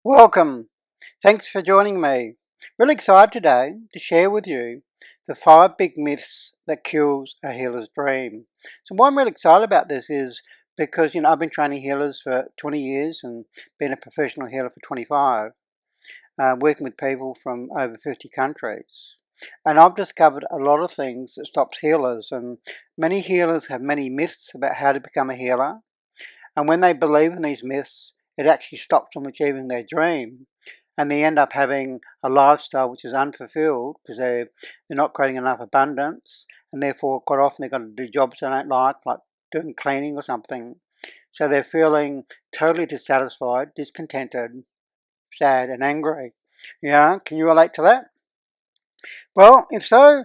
Welcome. Thanks for joining me. Really excited today to share with you the 5 big myths that kills a healer's dream. So why I'm really excited about this is because I've been training healers for 20 years and been a professional healer for 25, working with people from over 50 countries. And I've discovered a lot of things that stops healers, and many healers have many myths about how to become a healer. And when they believe in these myths, it actually stops them achieving their dream. And they end up having a lifestyle which is unfulfilled because they're not creating enough abundance, and therefore quite often they've got to do jobs they don't like doing cleaning or something. So they're feeling totally dissatisfied, discontented, sad and angry. Yeah, can you relate to that? Well, if so,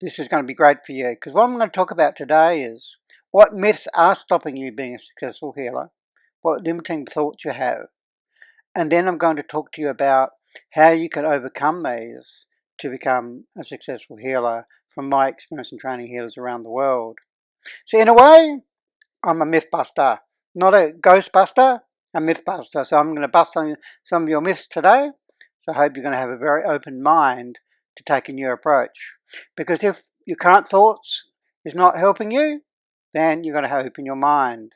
this is going to be great for you, because what I'm going to talk about today is what myths are stopping you being a successful healer, what limiting thoughts you have. And then I'm going to talk to you about how you can overcome these to become a successful healer from my experience in training healers around the world. So in a way, I'm a mythbuster, not a ghostbuster, a mythbuster. So I'm going to bust some of your myths today. So I hope you're going to have a very open mind to take a new approach. Because if your current thoughts is not helping you, then you're going to open your mind.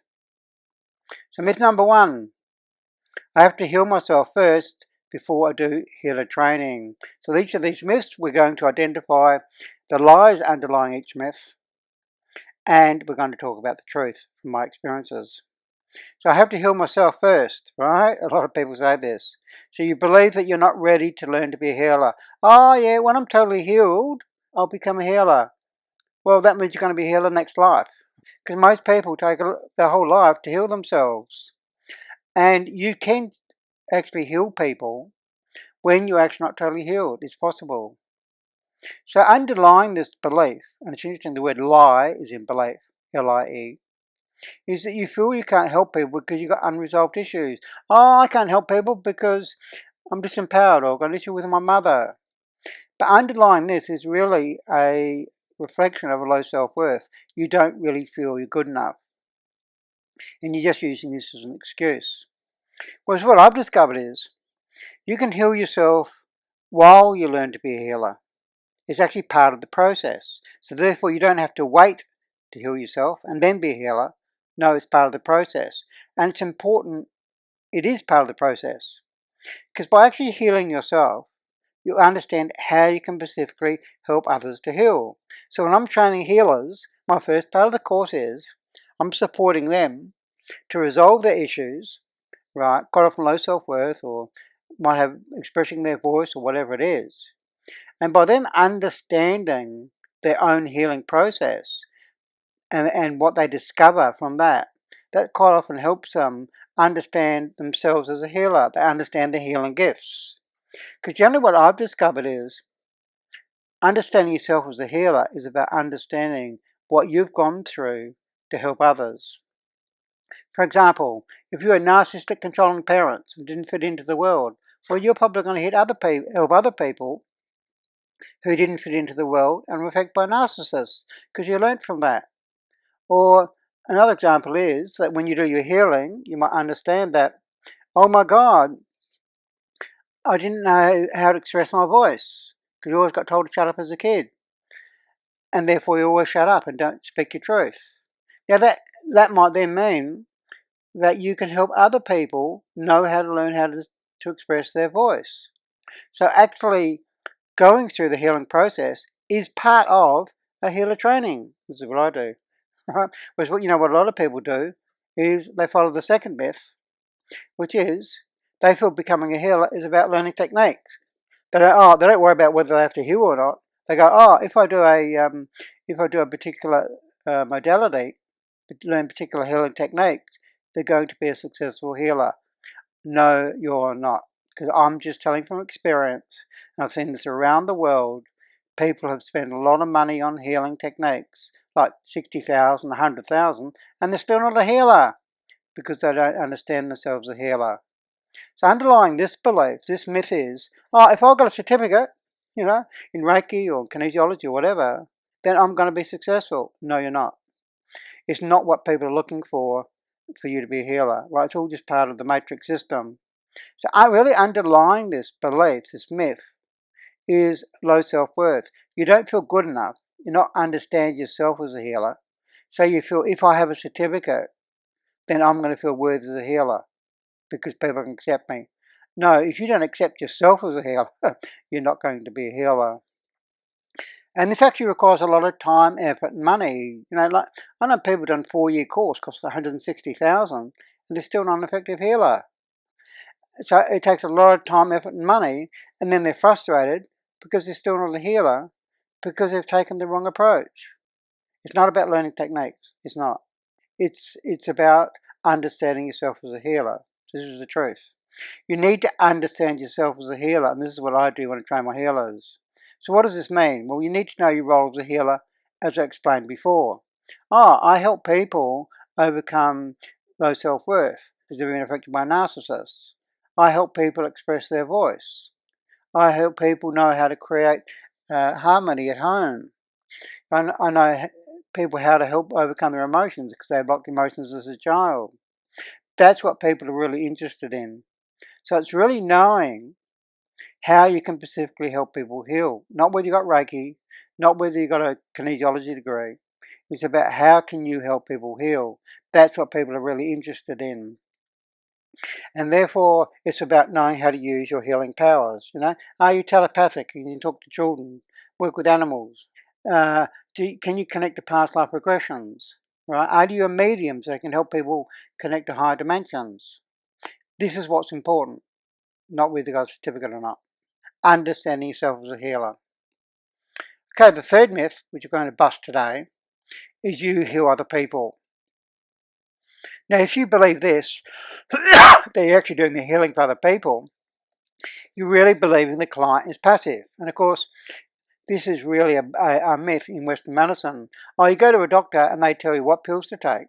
So myth number 1, I have to heal myself first before I do healer training. So each of these myths, we're going to identify the lies underlying each myth, and we're going to talk about the truth from my experiences. So I have to heal myself first, right? A lot of people say this. So you believe that you're not ready to learn to be a healer. Oh yeah, when I'm totally healed, I'll become a healer. Well, that means you're going to be a healer next life. Because most people take their whole life to heal themselves. And you can actually heal people when you're actually not totally healed. It's possible. So underlying this belief, and it's interesting the word lie is in belief, L-I-E, is that you feel you can't help people because you've got unresolved issues. Oh, I can't help people because I'm disempowered, or I've got an issue with my mother. But underlying this is really a reflection of a low self-worth. You don't really feel you're good enough. And you're just using this as an excuse. Whereas what I've discovered is you can heal yourself while you learn to be a healer. It's actually part of the process. So therefore you don't have to wait to heal yourself and then be a healer. No, it's part of the process. And it's important, it is part of the process. Because by actually healing yourself, you understand how you can specifically help others to heal. So when I'm training healers, my first part of the course is I'm supporting them to resolve their issues, right? Quite often low self-worth, or might have expressing their voice, or whatever it is. And by them understanding their own healing process and what they discover from that, that quite often helps them understand themselves as a healer. They understand their healing gifts. Because generally what I've discovered is understanding yourself as a healer is about understanding what you've gone through to help others. For example, if you were narcissistic controlling parents and didn't fit into the world, well, you're probably going to help other people who didn't fit into the world and were affected by narcissists, because you learnt from that. Or another example is that when you do your healing, you might understand that, oh my God, I didn't know how to express my voice, because you always got told to shut up as a kid, and therefore you always shut up and don't speak your truth. Now that might then mean that you can help other people know how to learn how to express their voice. So actually going through the healing process is part of a healer training. This is what I do. Right? Whereas what a lot of people do is they follow the second myth, which is they feel becoming a healer is about learning techniques. They don't worry about whether they have to heal or not. They go, oh, if I do a particular modality, learn particular healing techniques, they're going to be a successful healer. No, you're not. Because I'm just telling from experience, and I've seen this around the world. People have spent a lot of money on healing techniques, like 60,000, 100,000, and they're still not a healer because they don't understand themselves as a healer. So underlying this belief, this myth is, oh, if I've got a certificate, in Reiki or kinesiology or whatever, then I'm going to be successful. No, you're not. It's not what people are looking for you to be a healer. Right? It's all just part of the matrix system. So I really underlying this belief, this myth, is low self-worth. You don't feel good enough. You not understand yourself as a healer. So you feel if I have a certificate, then I'm going to feel worthy as a healer because people can accept me. No, if you don't accept yourself as a healer, you're not going to be a healer. And this actually requires a lot of time, effort, and money. Like I know people done 4-year course costs 160,000, and they're still not an effective healer. So it takes a lot of time, effort, and money, and then they're frustrated because they're still not a healer because they've taken the wrong approach. It's not about learning techniques. It's not. It's about understanding yourself as a healer. This is the truth. You need to understand yourself as a healer, and this is what I do when I train my healers. So what does this mean? Well, you need to know your role as a healer, as I explained before. I help people overcome low self-worth because they've been affected by narcissists. I help people express their voice. I help people know how to create harmony at home. I know people how to help overcome their emotions because they blocked emotions as a child. That's what people are really interested in. So it's really knowing how you can specifically help people heal. Not whether you got Reiki, not whether you got a kinesiology degree. It's about how can you help people heal. That's what people are really interested in. And therefore, it's about knowing how to use your healing powers. Are you telepathic? Can you talk to children? Work with animals? Uh, can you connect to past life regressions? Right? Are you a medium so you can help people connect to higher dimensions? This is what's important, not whether you got a certificate or not. Understanding yourself as a healer. Okay, the third myth, which we're going to bust today, is you heal other people. Now, if you believe this, that you're actually doing the healing for other people, you really believe in the client is passive. And of course, this is really a myth in Western medicine. You go to a doctor and they tell you what pills to take.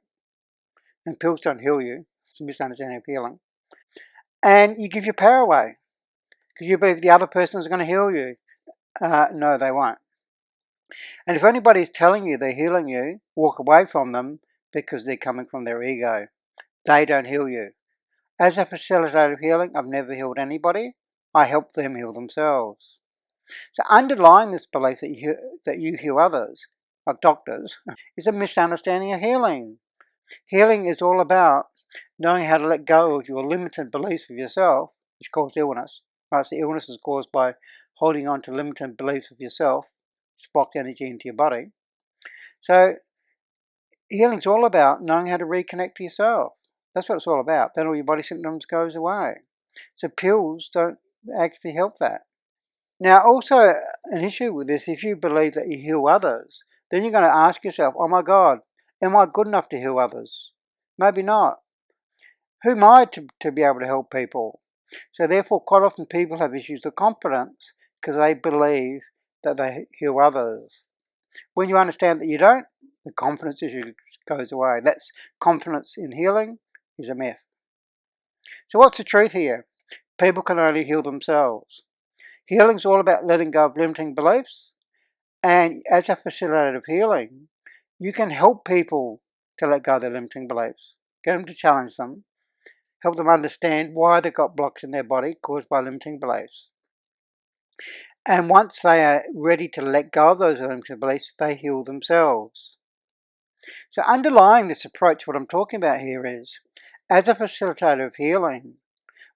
And pills don't heal you. It's a misunderstanding of healing. And you give your power away because you believe the other person is going to heal you. No, they won't. And if anybody's telling you they're healing you, walk away from them because they're coming from their ego. They don't heal you. As a facilitator of healing, I've never healed anybody. I help them heal themselves. So underlying this belief that you heal others, like doctors, is a misunderstanding of healing. Healing is all about knowing how to let go of your limited beliefs of yourself, which cause illness. Right, so illness is caused by holding on to limited beliefs of yourself, which blocked energy into your body. So healing's all about knowing how to reconnect to yourself. That's what it's all about. Then all your body symptoms goes away. So pills don't actually help that. Now, also an issue with this, if you believe that you heal others, then you're going to ask yourself, oh my God, am I good enough to heal others? Maybe not. Who am I to be able to help people? So therefore, quite often people have issues of confidence because they believe that they heal others. When you understand that you don't, the confidence issue goes away. That's confidence in healing is a myth. So what's the truth here? People can only heal themselves. Healing's all about letting go of limiting beliefs. And as a facilitator of healing, you can help people to let go of their limiting beliefs. Get them to challenge them. Help them understand why they've got blocks in their body caused by limiting beliefs. And once they are ready to let go of those limiting beliefs, they heal themselves. So underlying this approach, what I'm talking about here is, as a facilitator of healing,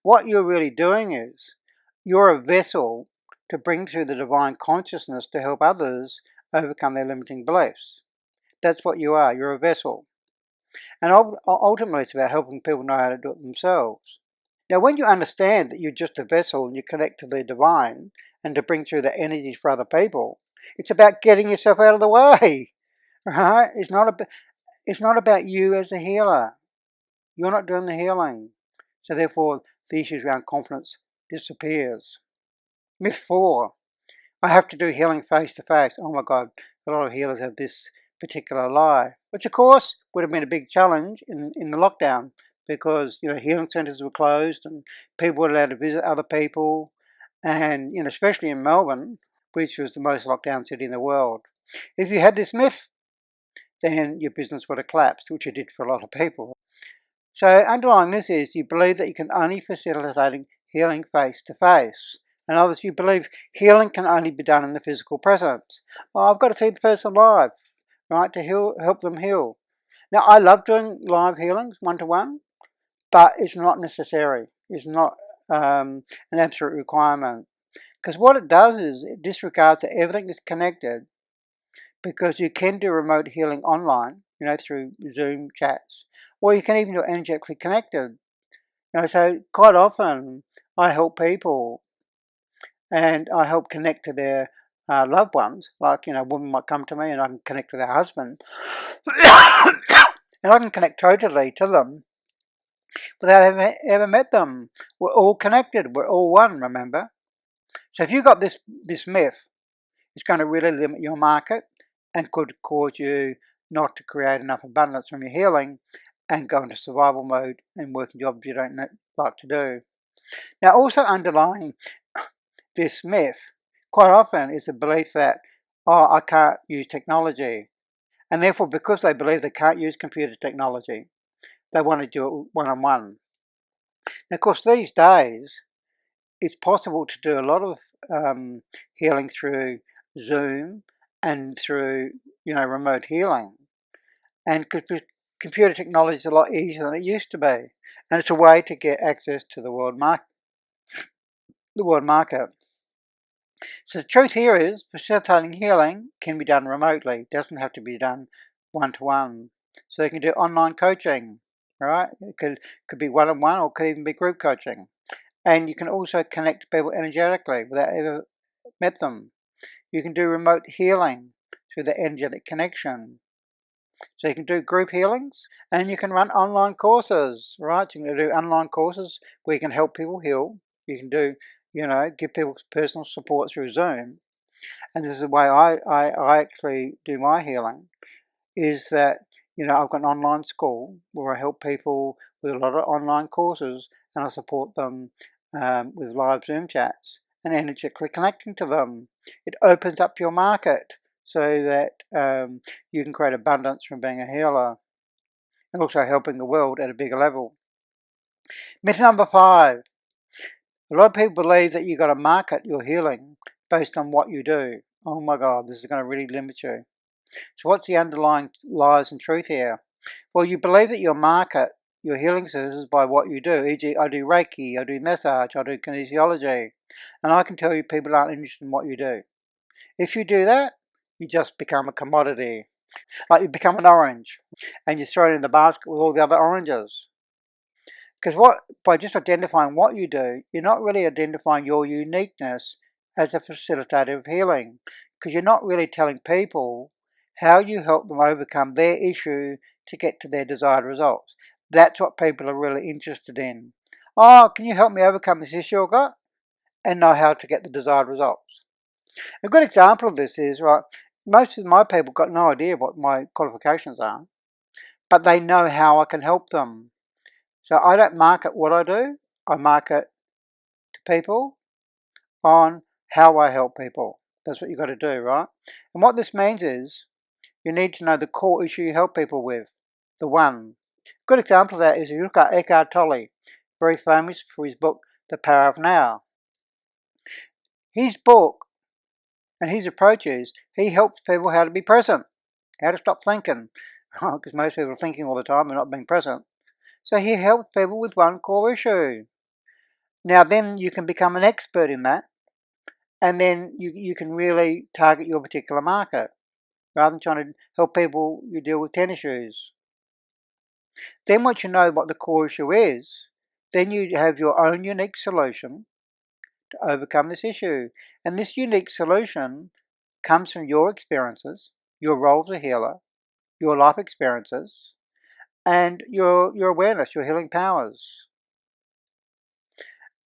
what you're really doing is, you're a vessel to bring through the divine consciousness to help others overcome their limiting beliefs. That's what you are. You're a vessel. And ultimately, it's about helping people know how to do it themselves. Now, when you understand that you're just a vessel and you connect to the divine and to bring through the energies for other people, it's about getting yourself out of the way. Right? It's not about you as a healer. You're not doing the healing. So therefore, the issues around confidence disappears. Myth 4. I have to do healing face to face. Oh my God, a lot of healers have this particular lie, which of course would have been a big challenge in the lockdown because healing centres were closed and people were allowed to visit other people, and especially in Melbourne, which was the most locked down city in the world. If you had this myth, then your business would have collapsed, which it did for a lot of people. So underlying this is you believe that you can only facilitate healing face to face. In other words, you believe healing can only be done in the physical presence. Well, I've got to see the person live, right, to help them heal. Now, I love doing live healings, one-to-one, but it's not necessary. It's not an absolute requirement. Because what it does is it disregards that everything is connected, because you can do remote healing online, through Zoom chats, or you can even do it energetically connected. So quite often I help people and I help connect to their loved ones. Like, a woman might come to me and I can connect to their husband. And I can connect totally to them without having ever met them. We're all connected. We're all one, remember? So if you've got this myth, it's going to really limit your market and could cause you not to create enough abundance from your healing and go into survival mode and working jobs you don't like to do. Now, also underlying this myth quite often is the belief that, oh, I can't use technology. And therefore, because they believe they can't use computer technology, they want to do it one-on-one. Now, of course, these days, it's possible to do a lot of healing through Zoom and through, remote healing. And computer technology is a lot easier than it used to be. And it's a way to get access to the world market. So the truth here is facilitating healing can be done remotely. It doesn't have to be done one-to-one. So you can do online coaching, right? It could be one-on-one or it could even be group coaching. And you can also connect to people energetically without ever met them. You can do remote healing through the energetic connection. So you can do group healings and you can run online courses, right? You can do online courses where you can help people heal. You can do, give people personal support through Zoom. And this is the way I actually do my healing, is that, I've got an online school where I help people with a lot of online courses and I support them with live Zoom chats and energetically connecting to them. It opens up your market so that you can create abundance from being a healer and also helping the world at a bigger level. Myth number 5. A lot of people believe that you've got to market your healing based on what you do. Oh my God, this is going to really limit you. So what's the underlying lies and truth here? Well, you believe that your market your healing services by what you do. E.g., I do Reiki, I do massage, I do kinesiology. And I can tell you people aren't interested in what you do. If you do that, you just become a commodity. Like you become an orange and you throw it in the basket with all the other oranges. Because by just identifying what you do, you're not really identifying your uniqueness as a facilitator of healing. Because you're not really telling people how you help them overcome their issue to get to their desired results. That's what people are really interested in. Oh, can you help me overcome this issue I've got? And know how to get the desired results. A good example of this is, right, most of my people got no idea what my qualifications are, but they know how I can help them. So I don't market what I do, I market to people on how I help people. That's what you've got to do, right? And what this means is you need to know the core issue you help people with, the one. A good example of that is if you look at Eckhart Tolle, very famous for his book, The Power of Now. His book and his approach is he helps people how to be present, how to stop thinking, because most people are thinking all the time and not being present. So he helps people with one core issue. Now then you can become an expert in that, and then you can really target your particular market rather than trying to help people you deal with 10 issues. Then once you know what the core issue is, then you have your own unique solution to overcome this issue. And this unique solution comes from your experiences, your role as a healer, your life experiences, and your awareness, your healing powers.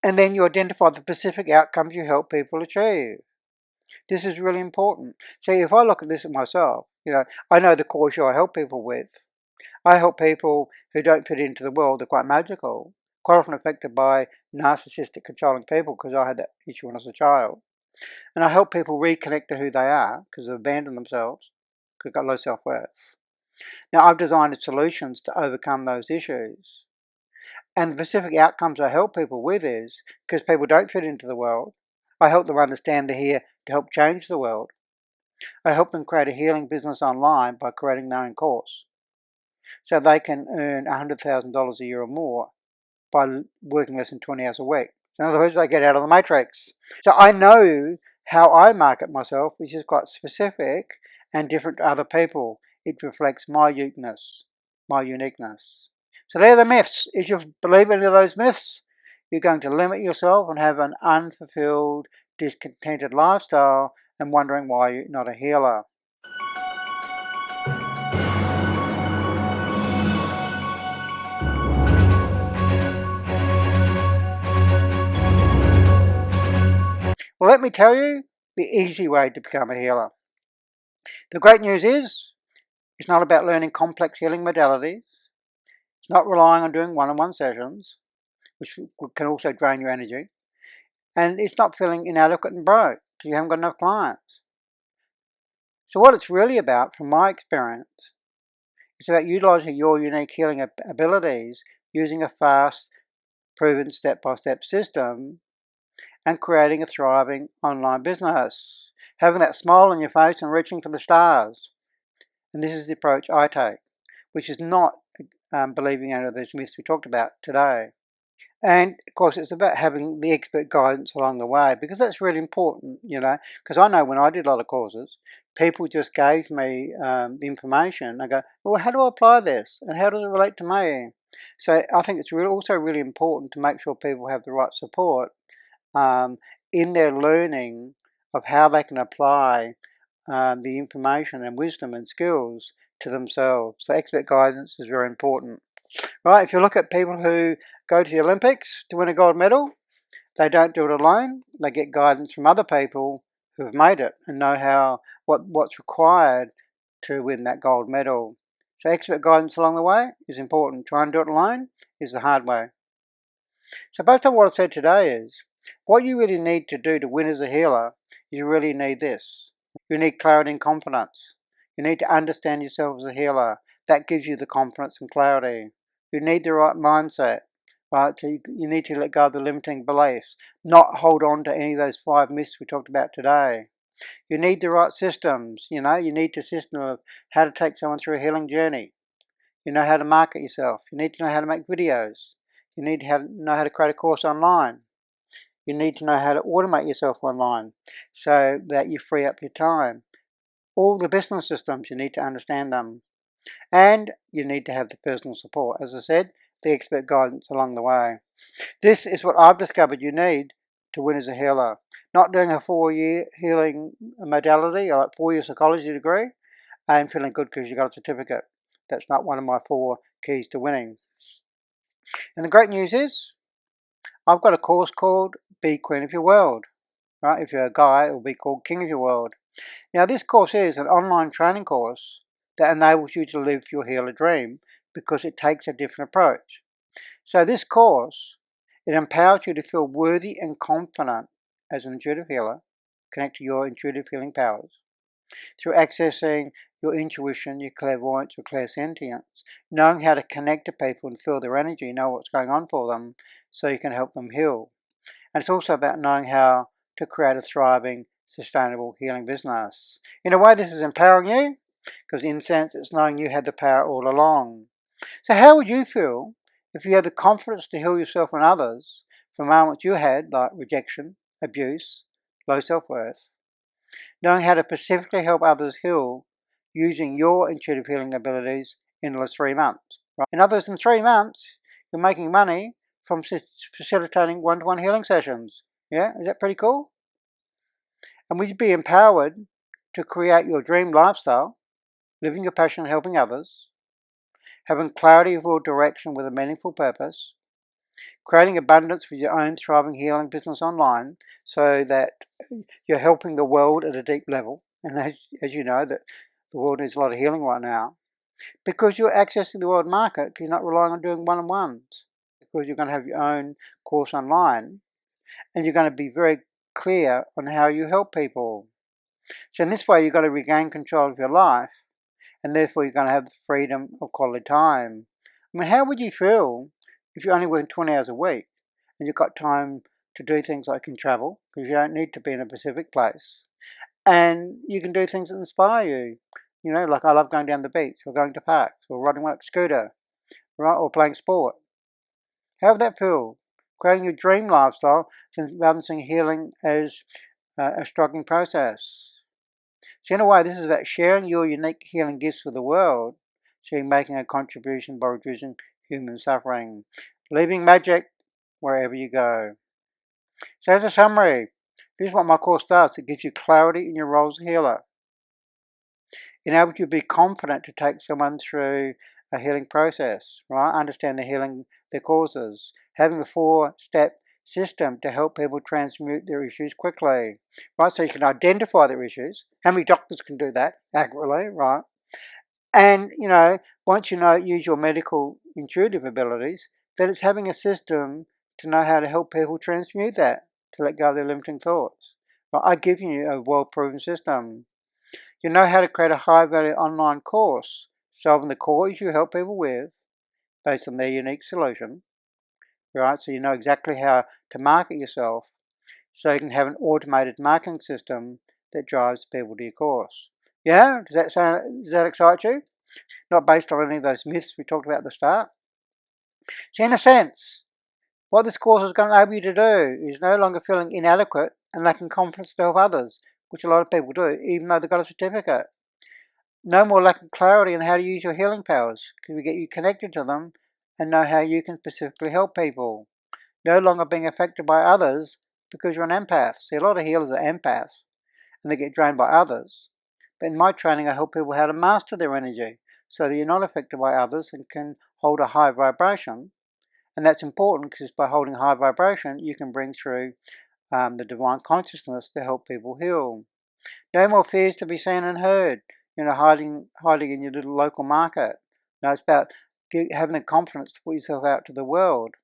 And then you identify the specific outcomes you help people achieve. This is really important. So if I look at this at myself, I know the core issue I help people with. I help people who don't fit into the world. They're quite magical, quite often affected by narcissistic, controlling people because I had that issue when I was a child. And I help people reconnect to who they are because they've abandoned themselves because they've got low self-worth. Now, I've designed solutions to overcome those issues. And the specific outcomes I help people with is, because people don't fit into the world, I help them understand they're here to help change the world. I help them create a healing business online by creating their own course. So they can earn $100,000 a year or more by working less than 20 hours a week. In other words, they get out of the matrix. So I know how I market myself, which is quite specific and different to other people. It reflects my uniqueness, my uniqueness. So they're the myths. If you believe any of those myths, you're going to limit yourself and have an unfulfilled, discontented lifestyle and wondering why you're not a healer. Well, let me tell you the easy way to become a healer. The great news is, it's not about learning complex healing modalities. It's not relying on doing one-on-one sessions, which can also drain your energy. And it's not feeling inadequate and broke because you haven't got enough clients. So what it's really about, from my experience, it's about utilizing your unique healing abilities using a fast, proven step-by-step system and creating a thriving online business. Having that smile on your face and reaching for the stars. And this is the approach I take, which is not believing any of those myths we talked about today. And of course, it's about having the expert guidance along the way, because that's really important, because I know when I did a lot of courses, people just gave me the information. I go, well, how do I apply this? And how does it relate to me? So I think it's also really important to make sure people have the right support in their learning of how they can apply the information and wisdom and skills to themselves. So expert guidance is very important. Right, if you look at people who go to the Olympics to win a gold medal, they don't do it alone. They get guidance from other people who have made it and know what's required to win that gold medal. So expert guidance along the way is important. Try and do it alone is the hard way. So based on what I've said today is, what you really need to do to win as a healer, you really need this. You need clarity and confidence. You need to understand yourself as a healer. That gives you the confidence and clarity. You need the right mindset, right? So you need to let go of the limiting beliefs, not hold on to any of those 5 myths we talked about today. You need the right systems, you need the system of how to take someone through a healing journey. You know how to market yourself. You need to know how to make videos. You need to know how to create a course online. You need to know how to automate yourself online so that you free up your time. All the business systems, you need to understand them. And you need to have the personal support. As I said, the expert guidance along the way. This is what I've discovered you need to win as a healer. Not doing a 4-year healing modality or a 4-year psychology degree and feeling good because you got a certificate. That's not one of my 4 keys to winning. And the great news is, I've got a course called Be Queen of Your World. Right? If you're a guy, it will be called King of Your World. Now, this course is an online training course that enables you to live your healer dream because it takes a different approach. So this course, it empowers you to feel worthy and confident as an intuitive healer, connect to your intuitive healing powers through accessing your intuition, your clairvoyance, your clairsentience, knowing how to connect to people and feel their energy, know what's going on for them so you can help them heal. And it's also about knowing how to create a thriving, sustainable healing business. In a way, this is empowering you because in a sense it's knowing you had the power all along. So how would you feel if you had the confidence to heal yourself and others from ailments you had like rejection, abuse, low self-worth, knowing how to specifically help others heal using your intuitive healing abilities in the last 3 months? Right? In other words, in 3 months, you're making money from facilitating one-to-one healing sessions. Yeah, is that pretty cool? And would you be empowered to create your dream lifestyle, living your passion and helping others, having clarity of your direction with a meaningful purpose, creating abundance with your own thriving healing business online so that you're helping the world at a deep level? And as you know, that the world needs a lot of healing right now, because you're accessing the world market, because you're not relying on doing one-on-ones, because you're going to have your own course online, and you're going to be very clear on how you help people. So in this way, you've got to regain control of your life, and therefore you're going to have the freedom of quality time. I mean, how would you feel if you're only working 20 hours a week and you've got time to do things like you can travel, because you don't need to be in a specific place, and you can do things that inspire you. You know, like I love going down the beach or going to parks or riding my scooter, right, or playing sport. How would that feel? Creating your dream lifestyle rather than seeing healing as a struggling process. So in a way, this is about sharing your unique healing gifts with the world, so you're making a contribution by reducing human suffering, leaving magic wherever you go. So as a summary, this is what my course does. It gives you clarity in your role as a healer. Enable you to be confident to take someone through a healing process, right? Understand the healing, their causes. Having a 4-step system to help people transmute their issues quickly, right? So you can identify their issues. How many doctors can do that accurately, right? And, once use your medical intuitive abilities, then it's having a system to know how to help people transmute that, to let go of their limiting thoughts. Right? I give you a well-proven system. You know how to create a high-value online course, solving the core issue you help people with based on their unique solution, right? So you know exactly how to market yourself, so you can have an automated marketing system that drives people to your course. Yeah, does that excite you? Not based on any of those myths we talked about at the start. So in a sense, what this course is going to enable you to do is no longer feeling inadequate and lacking confidence to help others, which a lot of people do, even though they've got a certificate. No more lack of clarity on how to use your healing powers, because we get you connected to them and know how you can specifically help people. No longer being affected by others because you're an empath. See, a lot of healers are empaths and they get drained by others. But in my training, I help people how to master their energy so that you're not affected by others and can hold a high vibration. And that's important because by holding high vibration, you can bring through the divine consciousness to help people heal. No more fears to be seen and heard, hiding in your little local market. No, it's about having the confidence to put yourself out to the world.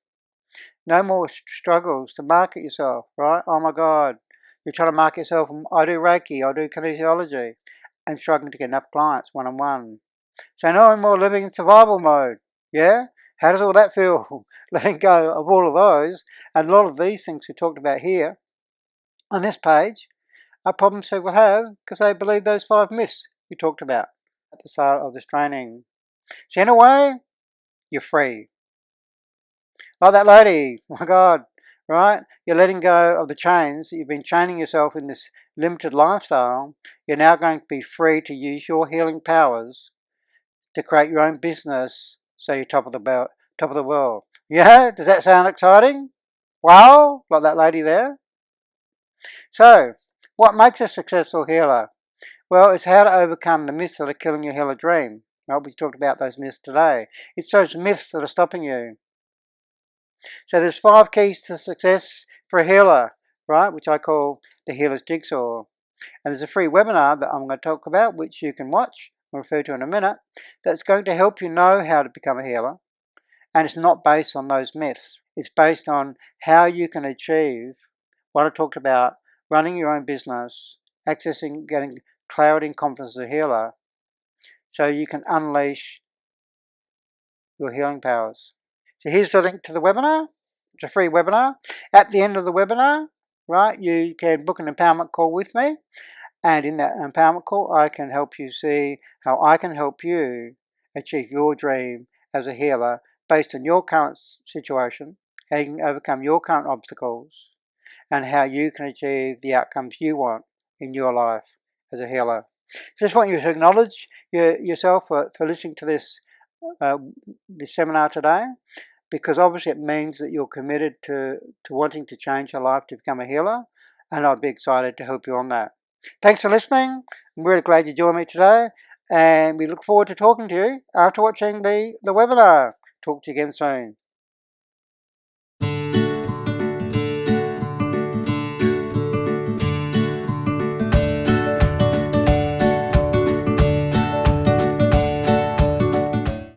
No more struggles to market yourself, right? Oh my God, you're trying to market yourself. I do Reiki, I do kinesiology, and struggling to get enough clients one-on-one. So no more living in survival mode. Yeah? How does all that feel? Letting go of all of those, and a lot of these things we talked about here on this page are problems people have because they believe those 5 myths we talked about at the start of this training. So in a way, you're free. Like that lady, my God, right? You're letting go of the chains. You've been chaining yourself in this limited lifestyle. You're now going to be free to use your healing powers to create your own business so you're top of the world. Yeah, does that sound exciting? Wow, like that lady there. So, what makes a successful healer? Well, it's how to overcome the myths that are killing your healer dream. Right, we talked about those myths today. It's those myths that are stopping you. So there's 5 keys to success for a healer, right, which I call the Healer's Jigsaw. And there's a free webinar that I'm going to talk about, which you can watch and refer to in a minute, that's going to help you know how to become a healer. And it's not based on those myths. It's based on how you can achieve what I talked about, running your own business, accessing, getting clarity and confidence as a healer, so you can unleash your healing powers. So here's the link to the webinar. It's a free webinar. At the end of the webinar, right, you can book an empowerment call with me. And in that empowerment call, I can help you see how I can help you achieve your dream as a healer based on your current situation, how you can overcome your current obstacles, and how you can achieve the outcomes you want in your life as a healer. Just want you to acknowledge yourself for listening to uh, this seminar today, because obviously it means that you're committed to wanting to change your life to become a healer, and I'd be excited to help you on that. Thanks for listening. I'm really glad you joined me today, and we look forward to talking to you after watching the webinar. Talk to you again soon.